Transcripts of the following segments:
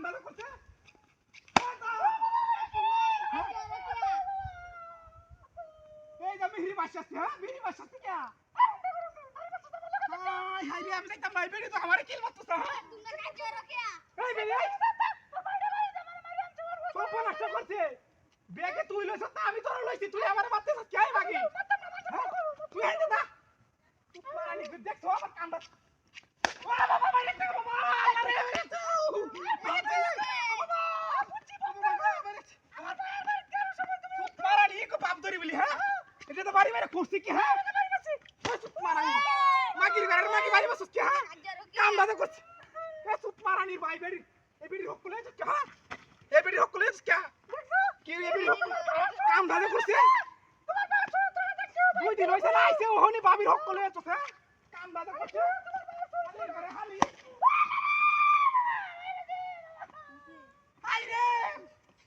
কামটা করছে এই যে মিহিরি বাসাচ্ছে হ্যাঁ মিহিরি বাসাচ্ছে কে হাই হাই রে আমি যাইতাম না বেরি তো আমারে কিল মারতেছ হ্যাঁ তোমরা কাজ করো কে এই বেরি সব নষ্ট করছে ব্যাগে তুই লইছ না আমি তোর লইছি তুই আমারে মারতেছ কে বাকি তুই আইতে দা মারানি দেখছো আমার কামটা ওরে বাবা মারি দে বাবা আরে আরে তো মারানি কো বাপ ধরি বলি হ্যাঁ এটা তো বাড়ি বাইরে খুঁজছি কি হ্যাঁ মারানি মাগির ঘরের মাগি বাড়ি বসছ কি হ্যাঁ কামটা তো করছে এ সুত মারানি ভাই বেরি এ বেরি হকলে কি হ্যাঁ এ বেরি হকলে কি এ বেরি কামটা তো করছে দুই দিন হইছে না আইছে ওহনি বাবির হকলে তো হ্যাঁ কামটা তো করছে আরে ঘরে হালি আইরে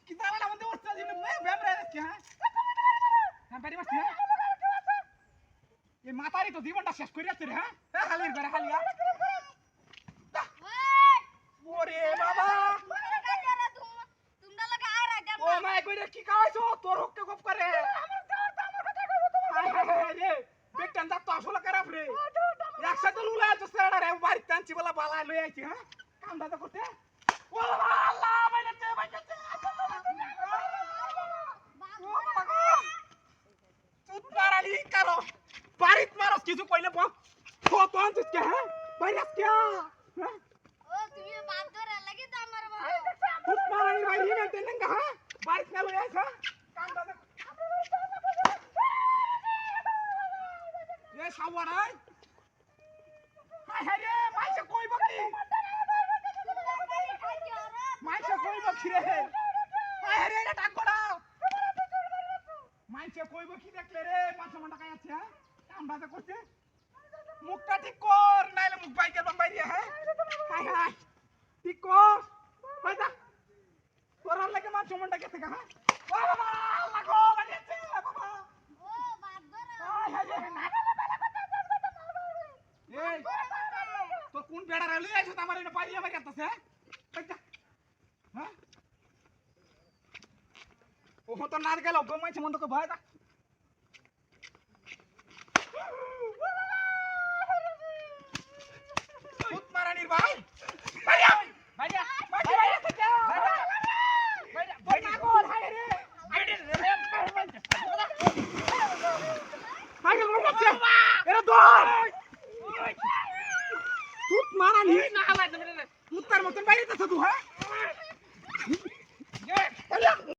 কি জানা আমাদের ওস্তাদ দিন ব্যামরা কি হ্যাঁ হ্যাঁ বাড়ি বসছ এই মাতারি তো জীবনটা শেষ করে যাচ্ছে রে হ্যাঁ হালির ঘরে হালিয়া ওরে বাবা তোমরা লাগা আর আইডা ও মাই কইরে কি খাওয়াইছো তোর হককে গপ করে হাই হাই হাই রে বেটান দা তো আসলে খারাপ রে একসাথে লুলা তো সেড়া রে বাড়ি টানছি বলা বালা লই আইছি হ্যাঁ কামটা তো করতে ও আল্লাহ বাইরে বাইরে ও বাবা তুই মারালি কারো বাড়িত মারস কিছু কইলে বল কত আনছিস কে হ্যাঁ বাইরে আস কে হ্যাঁ ও তুমি বাপ ধরে লাগি তো আমার বড় তুই মারালি বাইরে মেনতেন না হ্যাঁ বাড়িত না লই আইছ কামটা তো এ সাওয়ারাই হাই হাই রে মাইছে কইব কি মাইছে কইব কি রে হাই হাই রে এটা ডাক করাও মাইছে কইব কি দেখলে রে মাথা মাথা কাই আছে হ্যাঁ কামটা তো করছে মুখটা ঠিক কর নাইলে মুখ বাইকে বাইরে হ্যাঁ হাই হাই ঠিক কর বাইদা তোর লাগে মাছ মনটা গেছে হ্যাঁ ও বাবা আল্লাহ গো বাড়িতে বাবা ও বাপ ধরে হাই হাই রে না এই তো কোন বেড়া রাইলি আইছ তো আমার এটা পাইয়া মারি করতেছে হ্যাঁ ও তো নাচ গেল গমাইছে মন তো ভয় দা সুত মারানির ভাই ভাইয়া ভাইয়া ভাইয়া ভাইয়া ভাইয়া ভাইয়া গোল হাই রে হাই গো বাচ্চা এরা দৌড় তুত মারানি না আলাই তুতার মতন বাইরে তো তুই হ্যাঁ